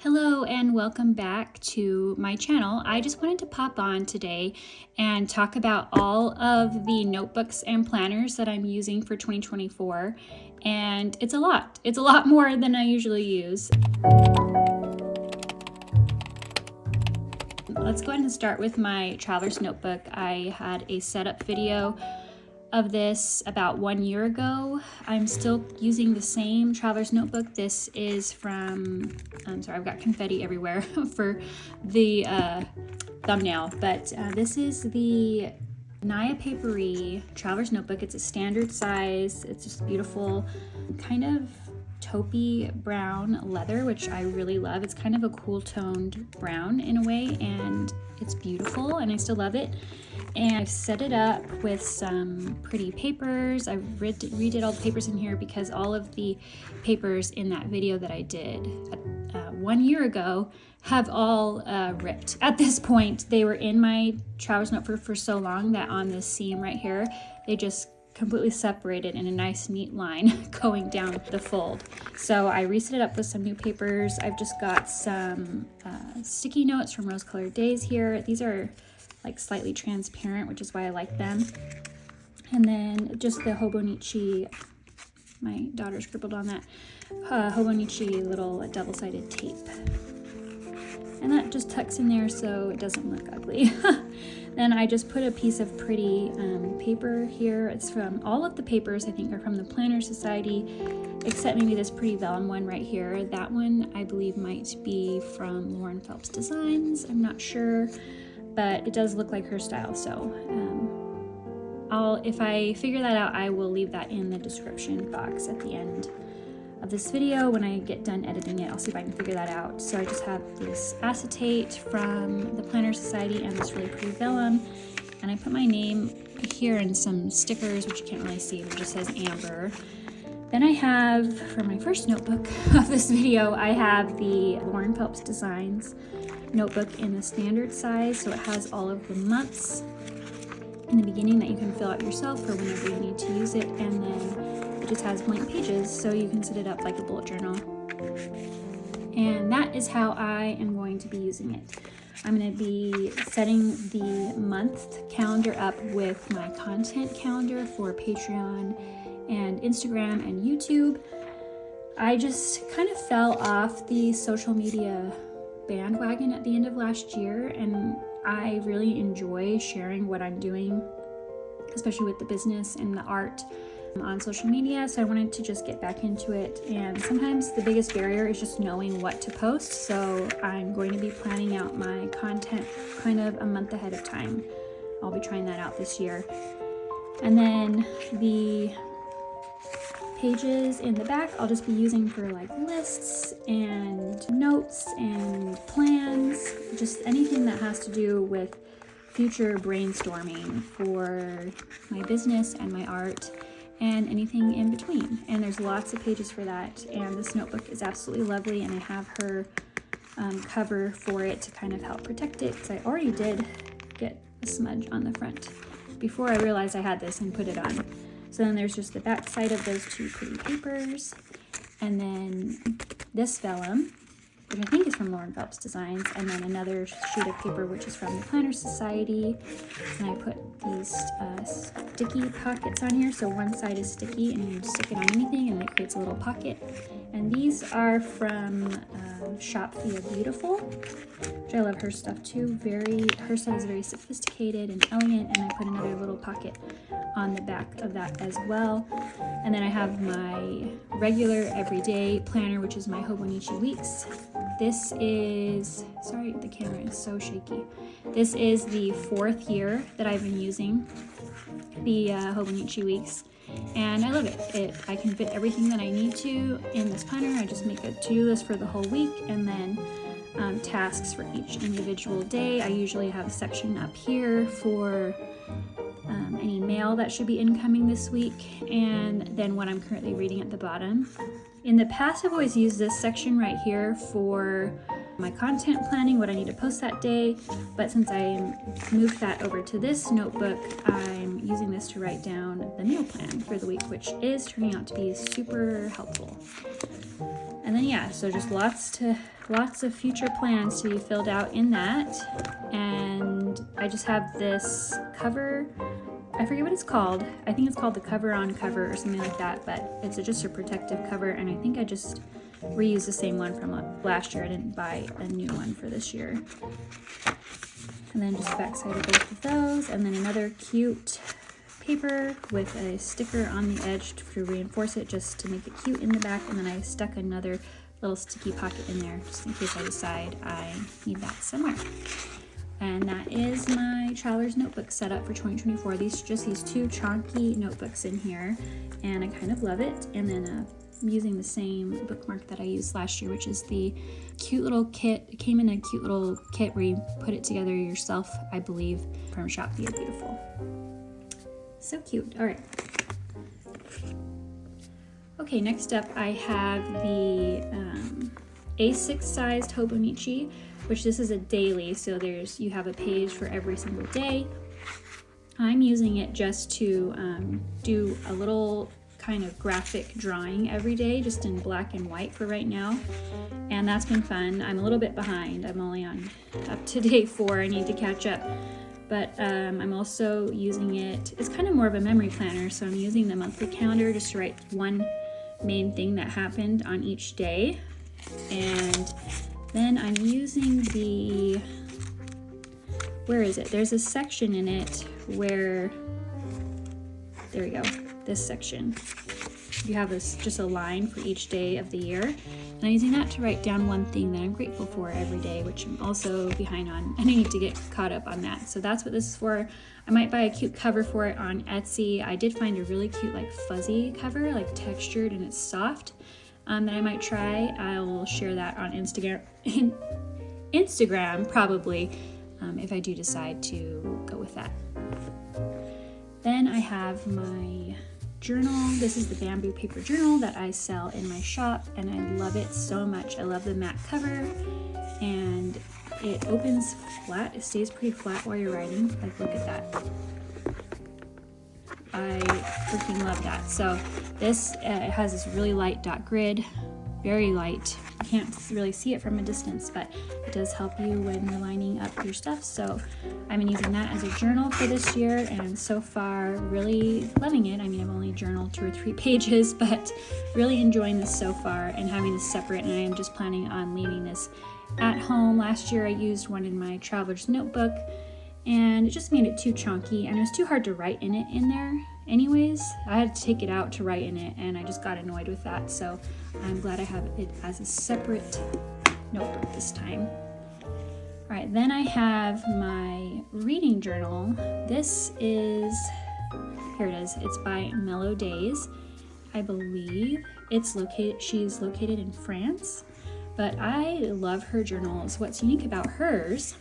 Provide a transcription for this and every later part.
Hello and welcome back to my channel. I just wanted to pop on today and talk about all of the notebooks and planners that I'm using for 2024, and it's a lot. It's a lot more than I usually use. Let's go ahead and start with my traveler's notebook. I had a setup video of this about 1 year ago. I'm still using the same traveler's notebook. This is from, I'm sorry, I've got confetti everywhere for the thumbnail, but this is the Naya Papery traveler's notebook. It's a standard size. It's just beautiful, kind of taupey brown leather, which I really love. It's kind of a cool toned brown in a way, and it's beautiful and I still love it. And I've set it up with some pretty papers. I redid all the papers in here because all of the papers in that video that I did 1 year ago have all ripped. At this point, they were in my traveler's notebook for so long that on this seam right here, they just completely separated in a nice neat line going down the fold. So I reset it up with some new papers. I've just got some sticky notes from Rose Colored Days here. These are like slightly transparent, which is why I like them. And then just the Hobonichi, my daughter scribbled on that, Hobonichi little double-sided tape. And that just tucks in there so it doesn't look ugly. Then I just put a piece of pretty paper here. It's from, all of the papers I think are from the Planner Society, except maybe this pretty vellum one right here. That one I believe might be from Lauren Phelps Designs. I'm not sure, but it does look like her style. So if I figure that out, I will leave that in the description box at the end of this video. When I get done editing it, I'll see if I can figure that out. So I just have this acetate from the Planner Society and this really pretty vellum, and I put my name here and some stickers, which you can't really see, but it just says Amber. Then I have, for my first notebook of this video, I have the Lauren Phelps Designs notebook in the standard size, so it has all of the months in the beginning that you can fill out yourself for whenever you need to use it, and then it just has blank pages so you can set it up like a bullet journal. And that is how I am going to be using it. I'm going to be setting the month calendar up with my content calendar for Patreon and Instagram and YouTube. I just kind of fell off the social media bandwagon at the end of last year, and I really enjoy sharing what I'm doing, especially with the business and the art on social media. So I wanted to just get back into it, and sometimes the biggest barrier is just knowing what to post. So I'm going to be planning out my content kind of a month ahead of time. I'll be trying that out this year. And then the pages in the back I'll just be using for like lists and notes and plans, just anything that has to do with future brainstorming for my business and my art and anything in between. And there's lots of pages for that, and this notebook is absolutely lovely, and I have her cover for it to kind of help protect it, because I already did get a smudge on the front before I realized I had this and put it on. So then there's just the back side of those two pretty papers, and then this vellum, which I think is from Lauren Phelps Designs, and then another sheet of paper which is from the Planner Society. And I put these sticky pockets on here, so one side is sticky and you stick it on anything and it creates a little pocket. And these are from Shop Feel Beautiful, which I love her stuff too. Her stuff is very sophisticated and elegant, and I put another little pocket on the back of that as well. And then I have my regular everyday planner, which is my Hobonichi Weeks. This is, sorry, the camera is so shaky. This is the 4th year that I've been using the Hobonichi Weeks, and I love it. I can fit everything that I need to in this planner. I just make a to-do list for the whole week, and then tasks for each individual day. I usually have a section up here for any mail that should be incoming this week, and then what I'm currently reading at the bottom. In the past, I've always used this section right here for my content planning, what I need to post that day, but since I moved that over to this notebook, I'm using this to write down the meal plan for the week, which is turning out to be super helpful. And then yeah, so just lots of future plans to be filled out in that. And I just have this cover, I forget what it's called. I think it's called the cover on cover or something like that, but it's just a protective cover, and I think I just reused the same one from last year. I didn't buy a new one for this year. And then just backside of both of those, and then another cute paper with a sticker on the edge to reinforce it, just to make it cute in the back. And then I stuck another little sticky pocket in there just in case I decide I need that somewhere. And that is my traveler's notebook setup for 2024. These two chunky notebooks in here, and I kind of love it. And then I'm using the same bookmark that I used last year, which is the cute little kit. It came in a cute little kit where you put it together yourself, I believe, from Shop Via Beautiful. So cute. All right. Okay, next up I have the A6 sized Hobonichi, which this is a daily, so you have a page for every single day. I'm using it just to do a little kind of graphic drawing every day, just in black and white for right now, and that's been fun. I'm a little bit behind. I'm only up to day 4. I need to catch up. But I'm also using it, it's kind of more of a memory planner, so I'm using the monthly calendar just to write one main thing that happened on each day. And then I'm using where is it? There's a section in it where, there we go, this section. You have just a line for each day of the year. And I'm using that to write down one thing that I'm grateful for every day, which I'm also behind on, and I need to get caught up on that. So that's what this is for. I might buy a cute cover for it on Etsy. I did find a really cute like fuzzy cover, like textured, and it's soft, that I might try. I will share that on Instagram probably, if I do decide to go with that. Then I have my journal. This is the bamboo paper journal that I sell in my shop, and I love it so much. I love the matte cover, and it opens flat. It stays pretty flat while you're writing. Like, look at that. I freaking love that. So this it has this really light dot grid, very light. You can't really see it from a distance, but it does help you when you're lining up your stuff. So I've been using that as a journal for this year, and so far really loving it. I mean, I've only journaled 2 or 3 pages, but really enjoying this so far and having this separate, and I am just planning on leaving this at home. Last year I used one in my traveler's notebook, and it just made it too chunky, and it was too hard to write in it in there anyways. I had to take it out to write in it, and I just got annoyed with that. So I'm glad I have it as a separate notebook this time. All right, then I have my reading journal. This is, here it is. It's by Mellow Days. I believe she's located in France, but I love her journals. What's unique about hers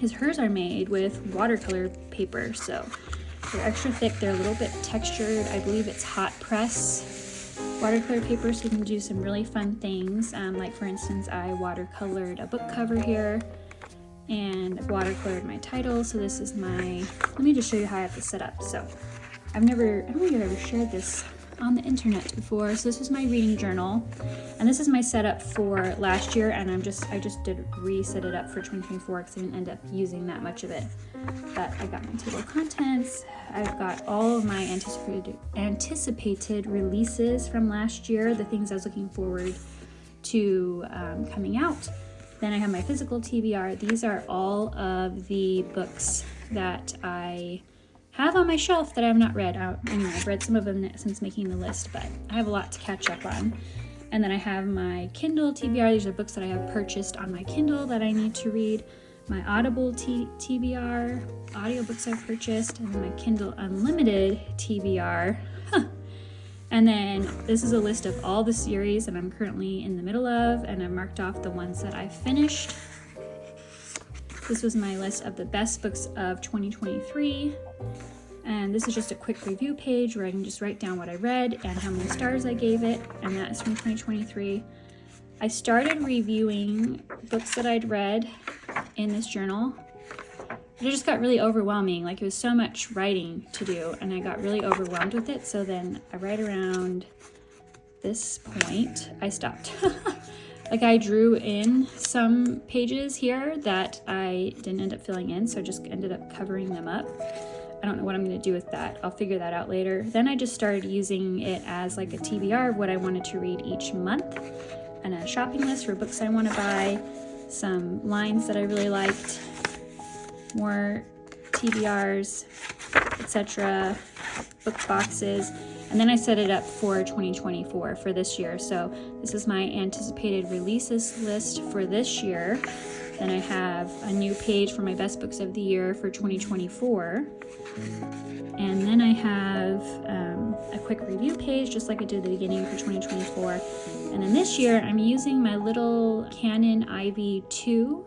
is hers are made with watercolor paper, so they're extra thick. They're a little bit textured. I believe it's hot press watercolor paper, so you can do some really fun things. Like for instance, I watercolored a book cover here and watercolored my title. So this is let me just show you how I have this set up. So I don't think I've ever shared this on the internet before. So this is my reading journal, and this is my setup for last year, and I just did reset it up for 2024 because I didn't end up using that much of it. But I got my table of contents. I've got all of my anticipated releases from last year, the things I was looking forward to coming out. Then I have my physical TBR. These are all of the books that I have on my shelf that I have not read. Anyway, I've read some of them since making the list, but I have a lot to catch up on. And then I have my Kindle TBR. These are books that I have purchased on my Kindle that I need to read. My Audible TBR, audiobooks I've purchased, and then my Kindle Unlimited TBR. And then this is a list of all the series that I'm currently in the middle of, and I've marked off the ones that I've finished. This was my list of the best books of 2023. And this is just a quick review page where I can just write down what I read and how many stars I gave it, and that is from 2023. I started reviewing books that I'd read in this journal. It just got really overwhelming. Like, it was so much writing to do, and I got really overwhelmed with it. So then right around this point, I stopped. Like I drew in some pages here that I didn't end up filling in, so I just ended up covering them up. I don't know what I'm going to do with that. I'll figure that out later. Then I just started using it as like a TBR of what I wanted to read each month, and a shopping list for books I want to buy, some lines that I really liked, more TBRs, etc., book boxes. And then I set it up for 2024 for this year. So this is my anticipated releases list for this year. Then I have a new page for my best books of the year for 2024. And then I have a quick review page, just like I did at the beginning for 2024. And then this year I'm using my little Canon IV2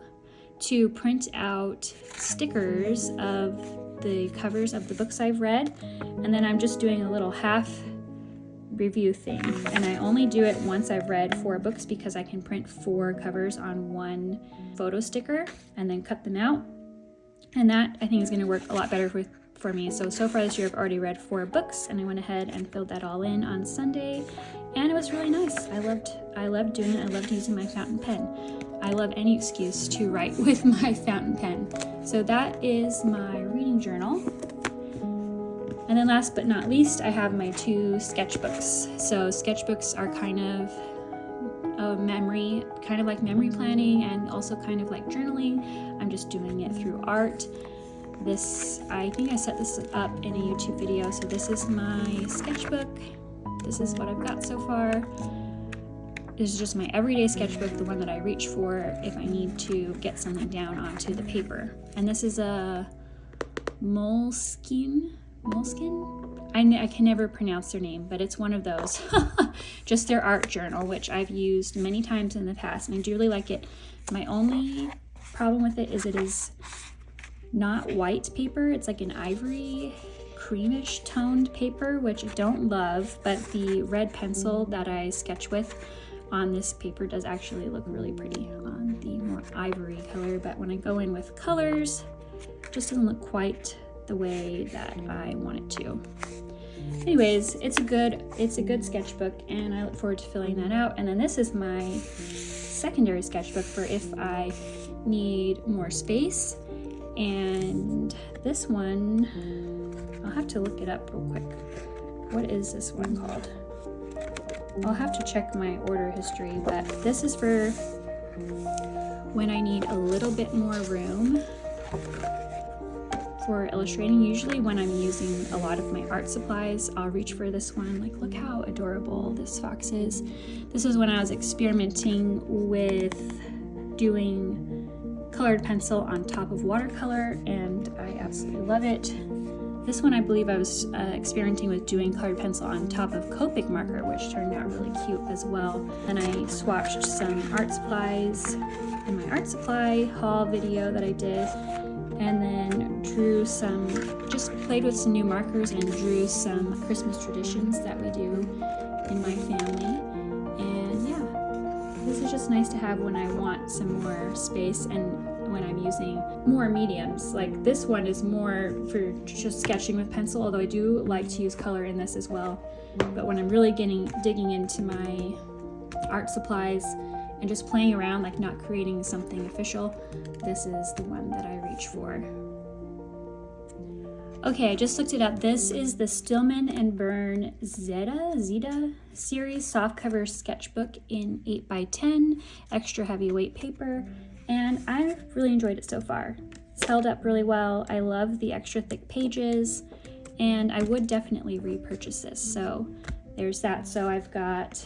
to print out stickers of the covers of the books I've read, and then I'm just doing a little half review thing, and I only do it once I've read 4 books because I can print 4 covers on one photo sticker and then cut them out, and that I think is going to work a lot better for me. So far this year I've already read 4 books, and I went ahead and filled that all in on Sunday, and it was really nice. I loved doing it. I loved using my fountain pen. I love any excuse to write with my fountain pen. So that is my reading journal. And then last but not least, I have my 2 sketchbooks. So sketchbooks are kind of like memory planning, and also kind of like journaling. I'm just doing it through art. I think I set this up in a YouTube video. So this is my sketchbook. This is what I've got so far. This is just my everyday sketchbook, the one that I reach for if I need to get something down onto the paper. And this is a Moleskine? I can never pronounce their name, but it's one of those. Just their art journal, which I've used many times in the past, and I do really like it. My only problem with it is not white paper. It's like an ivory creamish toned paper, which I don't love, but the red pencil that I sketch with on this paper does actually look really pretty on the more ivory color, but when I go in with colors, it just doesn't look quite the way that I want it to. Anyways, it's a good sketchbook, and I look forward to filling that out. And then this is my secondary sketchbook for if I need more space. And this one, I'll have to look it up real quick. What is this one called? I'll have to check my order history, but this is for when I need a little bit more room for illustrating. Usually when I'm using a lot of my art supplies, I'll reach for this one. Like, look how adorable this fox is. This is when I was experimenting with doing colored pencil on top of watercolor, and I absolutely love it. This one I believe I was experimenting with doing colored pencil on top of Copic marker, which turned out really cute as well. And I swatched some art supplies in my art supply haul video that I did, and then just played with some new markers and drew some Christmas traditions that we do in my family. And yeah, this is just nice to have when I want some more space and when I'm using more mediums. Like this one is more for just sketching with pencil, although I do like to use color in this as well. But when I'm really digging into my art supplies and just playing around, like not creating something official, this is the one that I reach for. Okay, I just looked it up. This is the Stillman and Byrne Zeta series softcover sketchbook in 8x10 extra heavyweight paper, and I've really enjoyed it so far. It's held up really well. I love the extra thick pages, and I would definitely repurchase this. So there's that. So I've got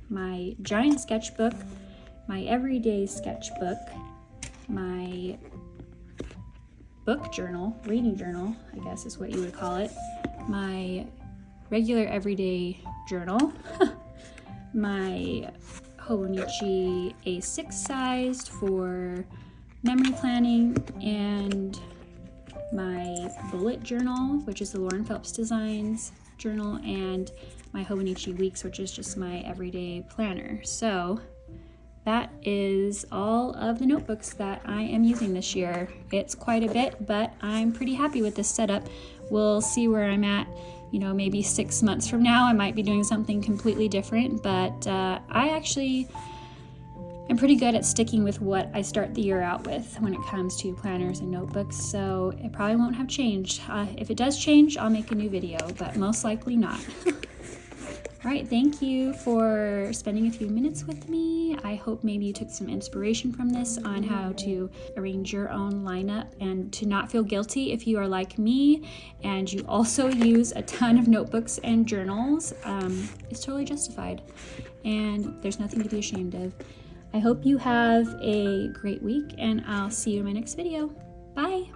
my giant sketchbook, my everyday sketchbook, my book journal, reading journal, I guess is what you would call it, my regular everyday journal, my Hobonichi A6 sized for memory planning, and my bullet journal, which is the Lauren Phelps Designs journal, and my Hobonichi Weeks, which is just my everyday planner. So that is all of the notebooks that I am using this year. It's quite a bit, but I'm pretty happy with this setup. We'll see where I'm at You know, maybe 6 months from now, I might be doing something completely different, but I actually am pretty good at sticking with what I start the year out with when it comes to planners and notebooks, so it probably won't have changed. If it does change, I'll make a new video, but most likely not. All right, thank you for spending a few minutes with me. I hope maybe you took some inspiration from this on how to arrange your own lineup and to not feel guilty if you are like me and you also use a ton of notebooks and journals. It's totally justified and there's nothing to be ashamed of. I hope you have a great week and I'll see you in my next video. Bye.